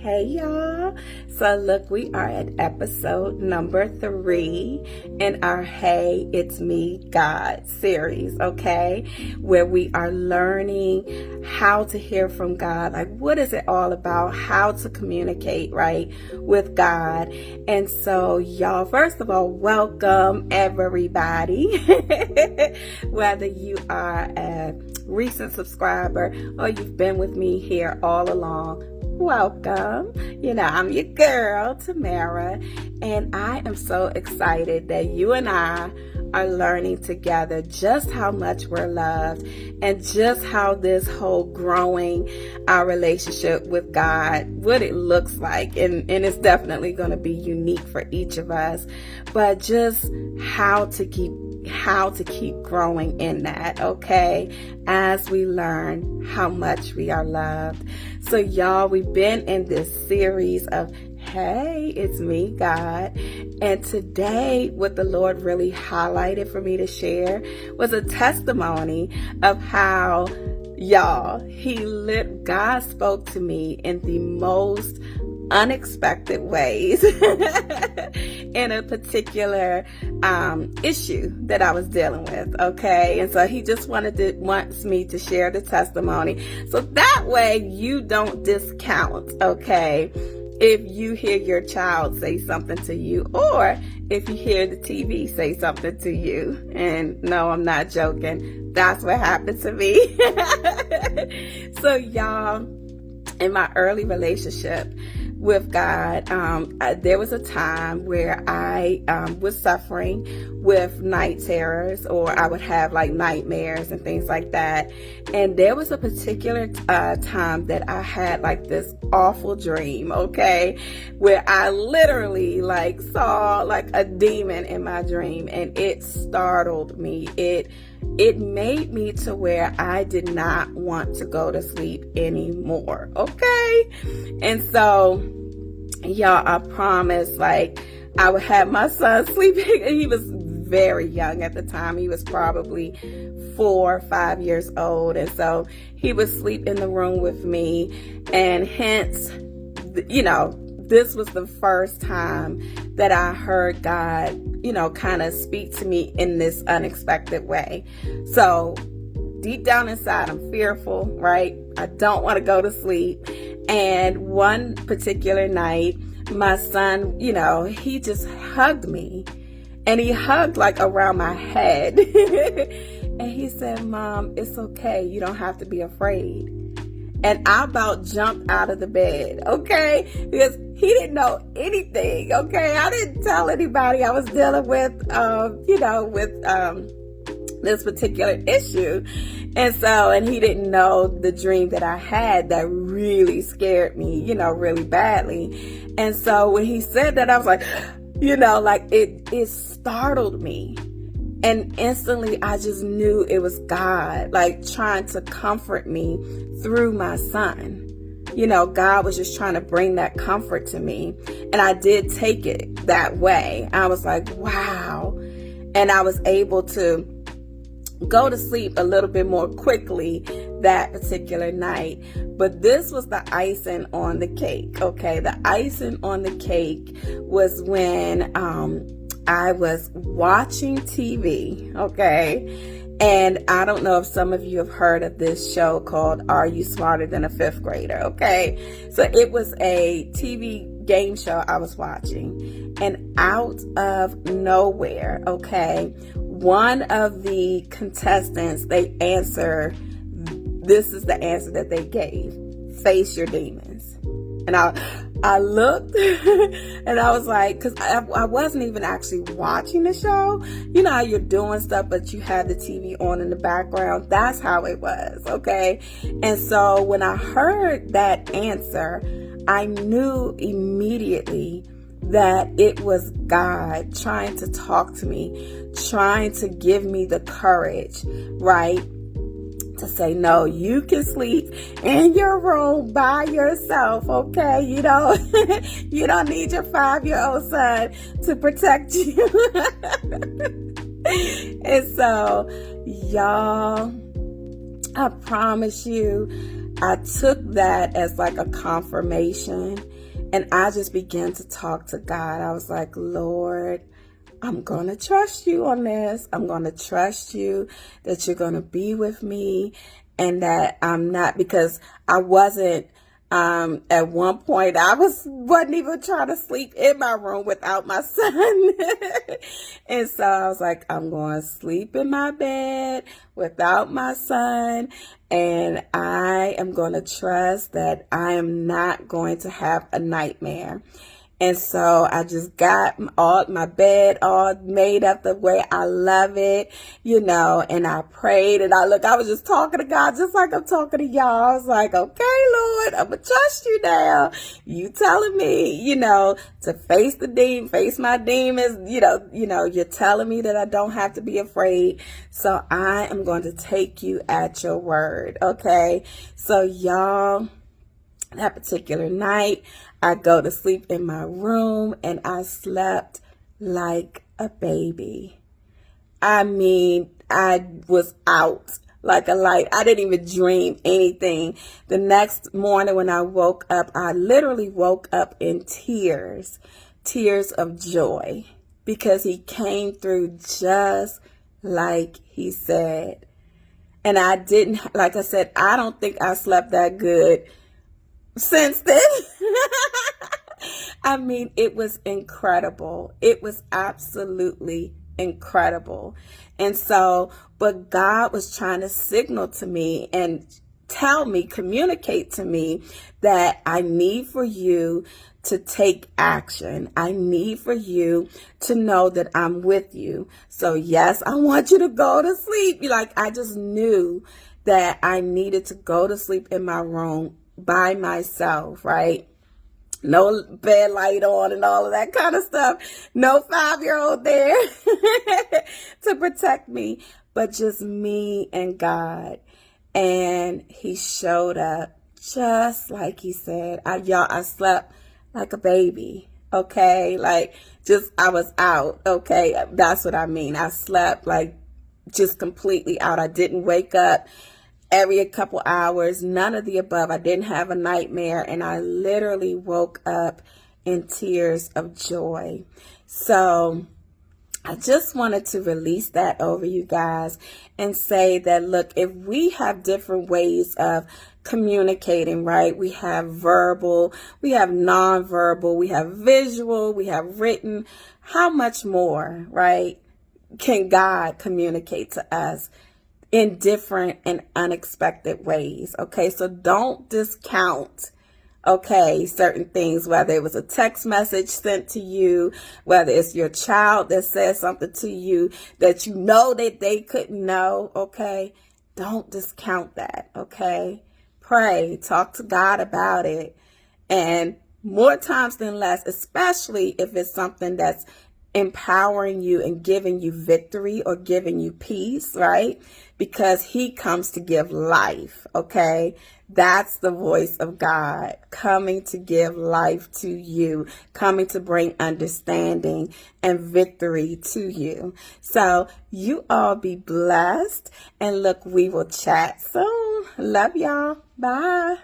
Hey y'all. So look, we are at episode number 3 in our Hey, It's Me, God series, okay? Where we are learning how to hear from God. Like, what is it all about? How to communicate, right, with God. And so y'all, first of all, welcome everybody. Whether you are a recent subscriber or you've been with me here all along, welcome. I'm your girl, Tamara, and I am so excited that you and I are learning together just how much we're loved and just how this whole growing our relationship with God, what it looks like. And it's definitely going to be unique for each of us, but just how to keep growing in that, okay, as we learn how much we are loved. So y'all, we've been in this series of Hey, It's Me, God. And today, what the Lord really highlighted for me to share was a testimony of how, y'all, God spoke to me in the most unexpected ways in a particular issue that I was dealing with, okay? And so he just wants me to share the testimony so that way you don't discount, okay, if you hear your child say something to you or if you hear the TV say something to you. And no, I'm not joking. That's what happened to me. So y'all, in my early relationship with God, there was a time where I was suffering with night terrors, or I would have like nightmares and things like that. And there was a particular time that I had like this awful dream, okay, where I literally like saw like a demon in my dream, and it startled me. It made me to where I did not want to go to sleep anymore, okay? And so, y'all, I promise, like, I would have my son sleeping. He was very young at the time. He was probably 4 or 5 years old. And so he would sleep in the room with me. And hence, this was the first time that I heard God, kind of speak to me in this unexpected way. So deep down inside, I'm fearful, right? I don't want to go to sleep. And one particular night, my son, he just hugged me, and he hugged like around my head. And he said, "Mom, it's okay. You don't have to be afraid." And I about jumped out of the bed, okay? Because he didn't know anything, okay? I didn't tell anybody I was dealing with, this particular issue. And he didn't know the dream that I had that really scared me, really badly. And so when he said that, I was like, it startled me. And instantly I just knew it was God, like trying to comfort me through my son. God was just trying to bring that comfort to me. And I did take it that way. I was like, wow. And I was able to go to sleep a little bit more quickly that particular night. But this was the icing on the cake, okay? The icing on the cake was when I was watching TV, okay? And I don't know if some of you have heard of this show called Are You Smarter Than a Fifth Grader, okay? So it was a TV game show I was watching. And out of nowhere, okay, one of the contestants, this is the answer that they gave: face your demons. And I looked and I was like, because I wasn't even actually watching the show. You know how you're doing stuff, but you have the TV on in the background? That's how it was, okay? And so when I heard that answer, I knew immediately that it was God trying to talk to me, trying to give me the courage, right? To say, no, you can sleep in your room by yourself, okay? You don't need your 5-year-old son to protect you. And so, y'all, I promise you, I took that as like a confirmation, and I just began to talk to God. I was like, Lord, I'm going to trust you on this. I'm going to trust you that you're going to be with me, and that I'm not, because I wasn't, at one point I wasn't even trying to sleep in my room without my son. And so I was like, I'm going to sleep in my bed without my son, and I am going to trust that I am not going to have a nightmare. And so I just got all my bed all made up the way I love it, and I prayed, and I was just talking to God just like I'm talking to y'all. I was like, okay, Lord, I'm going to trust you now. You telling me, to face my demons, you're telling me that I don't have to be afraid. So I am going to take you at your word. Okay. So y'all, that particular night, I go to sleep in my room, and I slept like a baby. I mean, I was out like a light. I didn't even dream anything. The next morning when I woke up, I literally woke up in tears of joy, because he came through just like he said. And I didn't, like I said, I don't think I slept that good since then. I mean, it was incredible. It was absolutely incredible. And so, but God was trying to signal to me and communicate to me that I need for you to take action. I need for you to know that I'm with you. So yes, I want you to go to sleep. I just knew that I needed to go to sleep in my room by myself, right? No bed light on and all of that kind of stuff. No 5-year-old there to protect me, but just me and God. And he showed up just like he said. I slept like a baby. Okay. I was out. Okay. That's what I mean. I slept just completely out. I didn't wake up every couple hours, none of the above. I didn't have a nightmare, and I literally woke up in tears of joy. So I just wanted to release that over you guys and say that, look, if we have different ways of communicating, right? We have verbal, we have nonverbal, we have visual, we have written. How much more, right, can God communicate to us in different and unexpected ways? Okay, so don't discount, certain things, whether it was a text message sent to you, whether it's your child that says something to you that that they couldn't know. Okay, don't discount that. Okay, pray, talk to God about it, and more times than less, especially if it's something that's empowering you and giving you victory or giving you peace, right? Because he comes to give life, okay? That's the voice of God coming to give life to you, coming to bring understanding and victory to you. So you all be blessed, and look, we will chat soon. Love y'all. Bye.